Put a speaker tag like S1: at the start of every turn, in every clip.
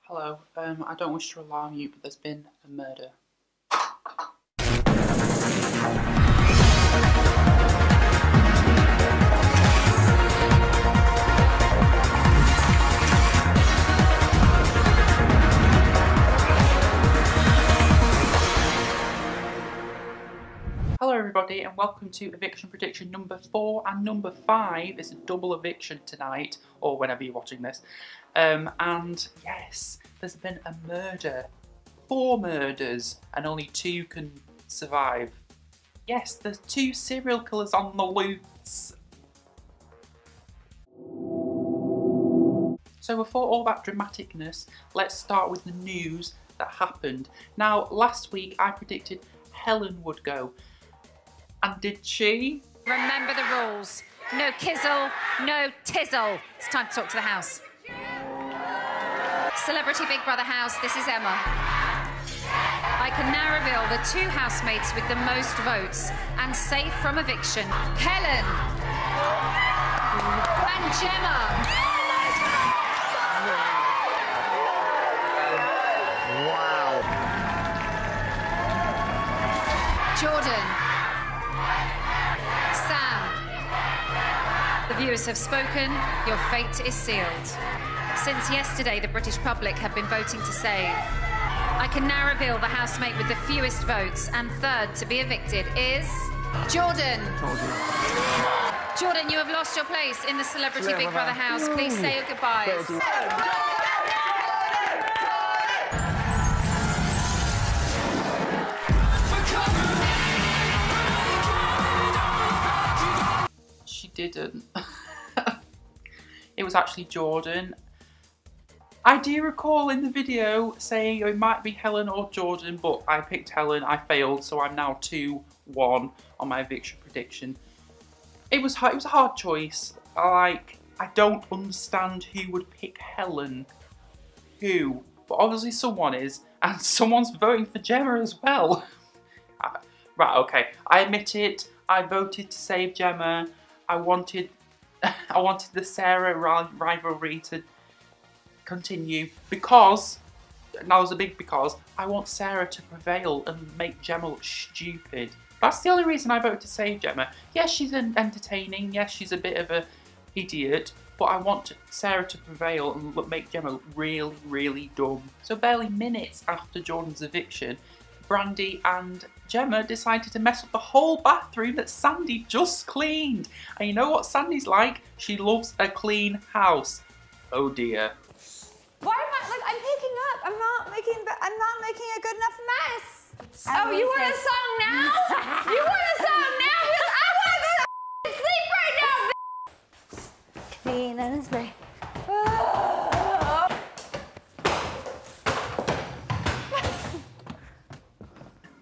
S1: Hello, I don't wish to alarm you, but there's been a murder. Hello everybody and welcome to eviction prediction number 4 and number 5. It's a double eviction tonight, or whenever you're watching this. And yes, there's been a murder. 4 murders and only 2 can survive. Yes, there's 2 serial killers on the loose. So before all that dramaticness, let's start with the news that happened. Now, last week I predicted Helen would go. And did she?
S2: Remember the rules. No kizzle, no tizzle. It's time to talk to the house. Celebrity Big Brother house, this is Emma. I can now reveal the 2 housemates with the most votes and safe from eviction. Helen and Gemma.
S3: Wow.
S2: Jordan. The viewers have spoken, your fate is sealed. Since yesterday, the British public have been voting to save. I can now reveal the housemate with the fewest votes and third to be evicted is Jordan. Jordan, you have lost your place in the Celebrity Big Brother house. Please say your goodbyes.
S1: Didn't. It was actually Jordan. I do recall in the video saying it might be Helen or Jordan, but I picked Helen. I failed, so I'm now 2-1 on my eviction prediction. It was a hard choice. I don't understand who would pick Helen. Who? But obviously someone is, and someone's voting for Gemma as well. Right, okay. I admit it. I voted to save Gemma. I wanted the Sarah rivalry to continue because, now there's a big because, I want Sarah to prevail and make Gemma look stupid. That's the only reason I voted to save Gemma. Yes, she's entertaining, yes, she's a bit of an idiot, but I want Sarah to prevail and make Gemma look really, really dumb. So barely minutes after Jordan's eviction, Brandi and Gemma decided to mess up the whole bathroom that Sandy just cleaned. And you know what Sandy's like? She loves a clean house. Oh dear.
S4: Why am I, like, I'm picking up. I'm not making a good enough mess. Oh, you want a song now? You want a song now? Because I want to go to sleep right now. Clean and spray.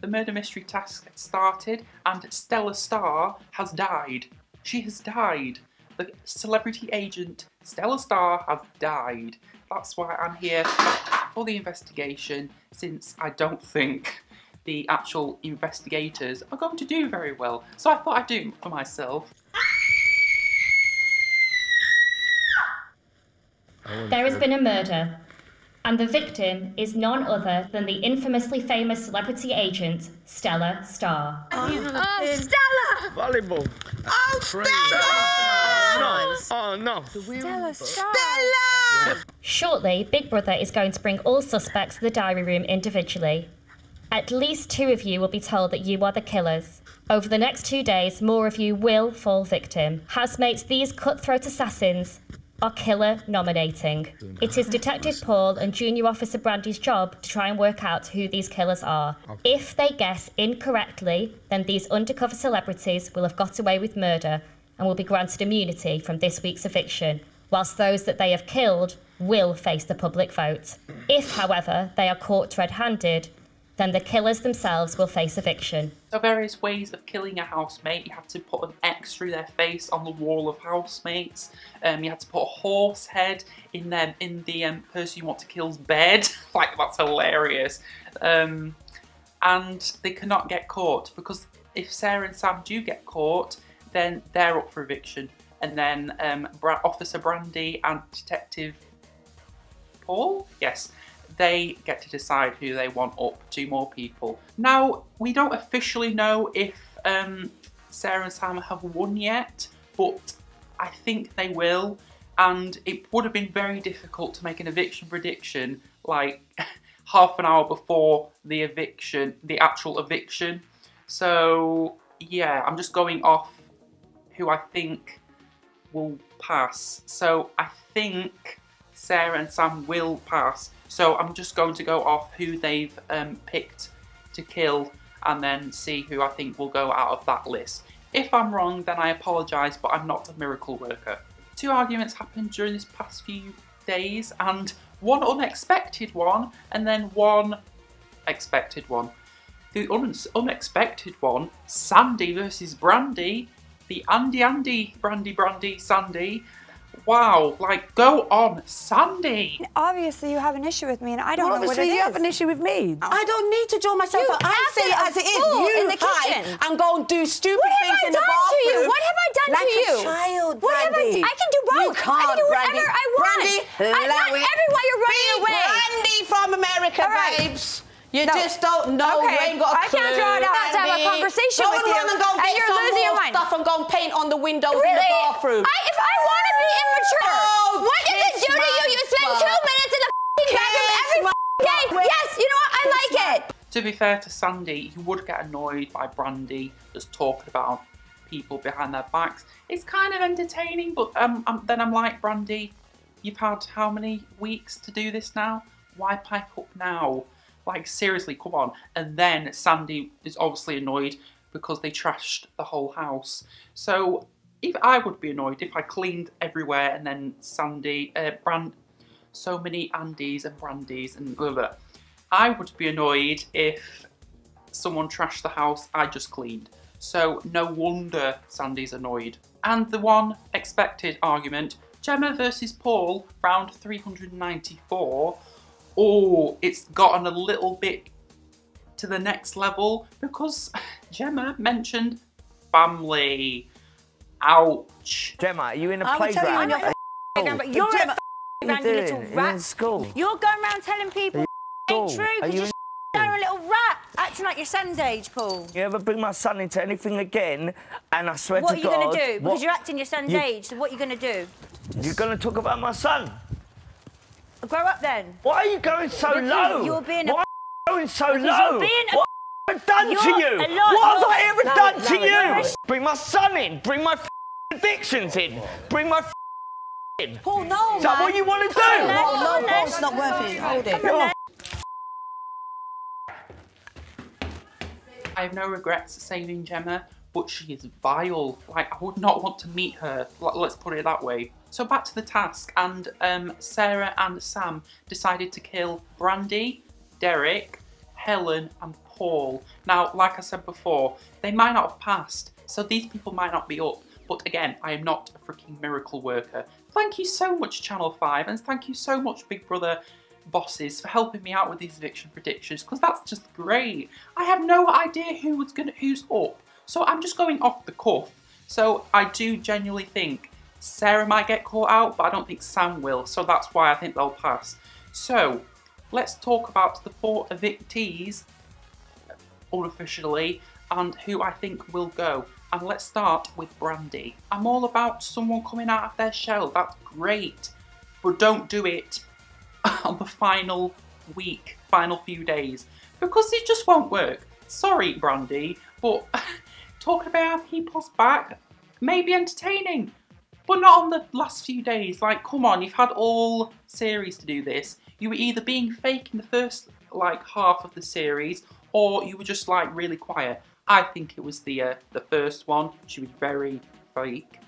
S1: The murder mystery task started and Stella Star has died. She has died. The celebrity agent Stella Star has died. That's why I'm here for the investigation, since I don't think the actual investigators are going to do very well. So I thought I'd do it for myself.
S5: There has been a murder. And the victim is none other than the infamously famous celebrity agent, Stella Star.
S4: Oh, Stella!
S3: Volleyball.
S4: Oh, Stella!
S3: Oh, no.
S4: Stella Star! Stella!
S5: Shortly, Big Brother is going to bring all suspects to the diary room individually. At least 2 of you will be told that you are the killers. Over the next 2 days, more of you will fall victim. Housemates, these cutthroat assassins are killer nominating. It is Detective Paul and Junior Officer Brandi's job to try and work out who these killers are. If they guess incorrectly, then these undercover celebrities will have got away with murder and will be granted immunity from this week's eviction, whilst those that they have killed will face the public vote. If, however, they are caught red-handed, then the killers themselves will face eviction.
S1: There are various ways of killing a housemate. You have to put an X through their face on the wall of housemates. You have to put a horse head in the person you want to kill's bed. Like, that's hilarious. And they cannot get caught, because if Sarah and Sam do get caught, then they're up for eviction. And then Officer Brandi and Detective Paul, yes, they get to decide who they want up. 2 more people. Now, we don't officially know if Sarah and Sam have won yet, but I think they will. And it would have been very difficult to make an eviction prediction like half an hour before the eviction, the actual eviction. So yeah, I'm just going off who I think will pass. So I think Sarah and Sam will pass. So I'm just going to go off who they've picked to kill and then see who I think will go out of that list. If I'm wrong, then I apologise, but I'm not a miracle worker. 2 arguments happened during this past few days, and one unexpected one, and then one expected one. The unexpected one, Sandy versus Brandi. The Andy, Brandi, Sandy. Wow, like, go on, Sandy!
S4: Obviously, you have an issue with me, and I don't know what it is.
S6: Obviously, you have an issue with me. I don't need to draw myself up. I say it as it is. You hide and go and do stupid things in the bathroom.
S4: What have I done to you?
S6: Like a child,
S4: What have I done? I can do both.
S6: You can't,
S4: I can do whatever
S6: Brandi.
S4: I want.
S6: Brandi,
S4: I'm not everywhere you're running away.
S6: Brandi from America, babes. You just don't know.
S4: Okay.
S6: You ain't got a clue.
S4: I can't draw it out to have a conversation with you.
S6: Go and run and go
S4: and
S6: get
S4: you're
S6: some
S4: losing your
S6: more
S4: mind.
S6: stuff and go and paint on the windows in the bathroom.
S4: If I want to be immature,
S6: Oh,
S4: what does it do to you? You spend 2 minutes in the bathroom every day. Yes, you know what? I like it.
S1: To be fair to Sandy, you would get annoyed by Brandi just talking about people behind their backs. It's kind of entertaining, but then I'm like, Brandi, you've had how many weeks to do this now? Why pipe up now? Like, seriously, come on. And then Sandy is obviously annoyed because they trashed the whole house. So if I would be annoyed if I cleaned everywhere and then Sandy, so many Andys and Brandis and blah, blah. I would be annoyed if someone trashed the house I just cleaned. So no wonder Sandy's annoyed. And the one expected argument, Gemma versus Paul, round 394. Oh, it's gotten a little bit to the next level because Gemma mentioned family. Ouch.
S3: Gemma, are you in a
S6: I will tell you
S3: playground?
S6: when you're
S4: Playground, but you're
S6: Gemma,
S4: a around, you little
S3: You're
S4: rat.
S3: in school.
S4: You're going around telling people ain't
S3: school?
S4: true
S3: Are
S4: because
S3: you
S4: you're a little rat, acting like your son's age, Paul.
S3: You ever bring my son into anything again, and I swear
S4: What
S3: to
S4: are you
S3: God...
S4: going to do? Because
S3: what-
S4: you're acting your son's age, so what are you going to do?
S3: You're going to talk about my son?
S4: Grow up then.
S3: Why are you going so
S4: Because
S3: low?
S4: you're being
S3: Why are you going so
S4: Because
S3: low?
S4: you're being a-
S3: What have I done to
S4: You're
S3: you?
S4: a lot-
S3: What have I ever
S6: No,
S3: done
S6: no,
S3: to
S6: no.
S3: you? Bring my son in. Bring my addictions in. Bring my in.
S6: Paul, no,
S3: Is that what you want to do?
S6: No, Paul, it's not worth it. Hold it.
S3: You're
S1: I have no regrets saving Gemma, but she is vile. Like, I would not want to meet her. Let's put it that way. So back to the task, and Sarah and Sam decided to kill Brandi, Derek, Helen and Paul. Now, like I said before, they might not have passed, so these people might not be up. But again, I am not a freaking miracle worker. Thank you so much, Channel 5, and thank you so much, Big Brother bosses, for helping me out with these eviction predictions, because that's just great. I have no idea who's up, so I'm just going off the cuff. So I do genuinely think Sarah might get caught out, but I don't think Sam will, so that's why I think they'll pass. So let's talk about the 4 evictees unofficially and who I think will go. And let's start with Brandi. I'm all about someone coming out of their shell, that's great, but don't do it on the final week, final few days, because it just won't work. Sorry, Brandi, but talking about people's back may be entertaining, but not on the last few days. Like, come on, you've had all series to do this. You were either being fake in the first, like, half of the series, or you were just, like, really quiet. I think it was the first one. She was very fake,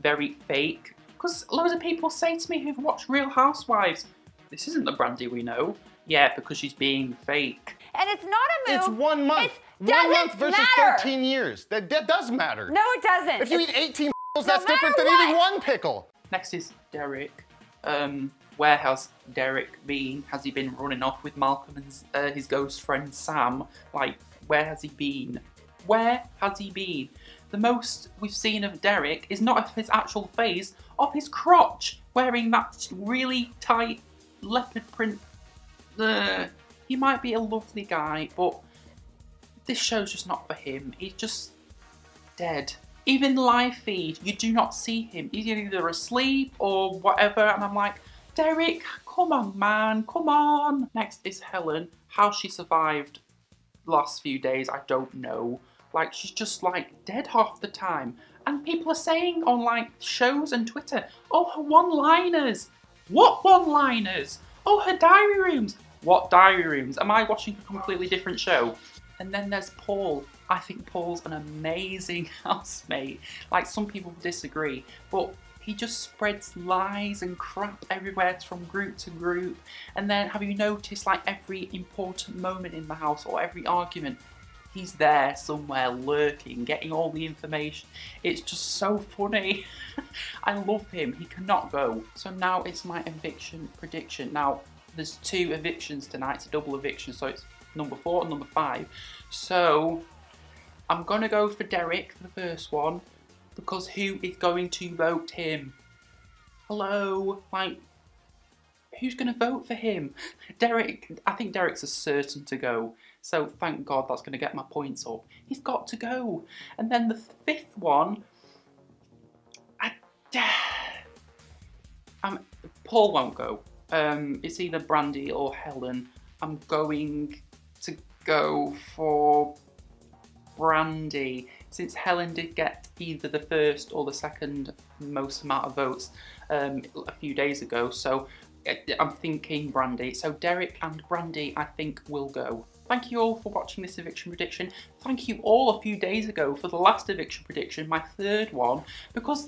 S1: very fake. Because loads of people say to me who've watched Real Housewives, this isn't the Brandi we know. Yeah, because she's being fake.
S4: And it's not a move.
S7: It's 1 month.
S4: It
S7: 1 month versus
S4: matter.
S7: 13 years. That does matter.
S4: No, it doesn't.
S7: If you eat 18 pickles,
S4: No
S7: that's different than
S4: matter
S7: eating 1 pickle.
S1: Next is Derek. Where has Derek been? Has he been running off with Malcolm and his ghost friend Sam? Like, where has he been? Where has he been? The most we've seen of Derek is not of his actual face, of his crotch, wearing that really tight leopard print he might be a lovely guy, but this show's just not for him. He's just dead. Even live feed, you do not see him. He's either asleep or whatever, and I'm like, Derek, come on, man, come on. Next is Helen. How she survived the last few days, I don't know. Like, she's just like dead half the time. And people are saying on like shows and Twitter, oh, her one-liners. What one-liners? Oh, her diary rooms. What diary rooms? Am I watching a completely different show? And then there's Paul. I think Paul's an amazing housemate. Like, some people disagree, but he just spreads lies and crap everywhere from group to group. And then have you noticed, like, every important moment in the house or every argument, he's there somewhere lurking, getting all the information. It's just so funny. I love him. He cannot go. So now it's my eviction prediction. Now, there's 2 evictions tonight. It's a double eviction, so it's number 4 and number 5. So I'm going to go for Derek for the first one, because who is going to vote him? Hello? Like, who's going to vote for him? Derek, I think Derek's a certain to go. So thank God, that's going to get my points up. He's got to go. And then the 5th one, Paul won't go. It's either Brandi or Helen. I'm going to go for Brandi, since Helen did get either the first or the second most amount of votes a few days ago, so I'm thinking Brandi. So Derek and Brandi, I think, will go. Thank you all for watching this eviction prediction. Thank you all a few days ago for the last eviction prediction, my 3rd one, because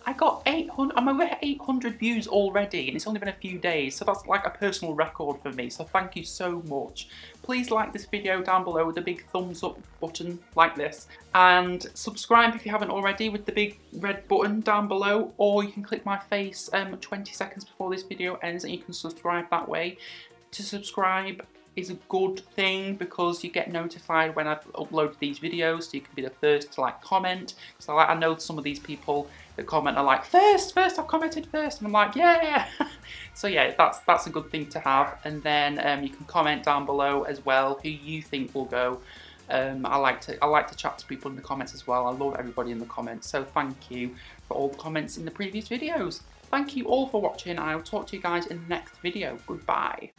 S1: I got 800, I'm over 800 views already, and it's only been a few days, so that's like a personal record for me, so thank you so much. Please like this video down below with the big thumbs up button like this, and subscribe if you haven't already with the big red button down below, or you can click my face 20 seconds before this video ends and you can subscribe that way. To subscribe is a good thing because you get notified when I've uploaded these videos, so you can be the first to like comment. So I know some of these people that comment are like, first, I've commented first, and I'm like, yeah. So yeah, that's a good thing to have. And then you can comment down below as well who you think will go. I like to chat to people in the comments as well. I love everybody in the comments. So thank you for all the comments in the previous videos. Thank you all for watching. I will talk to you guys in the next video. Goodbye.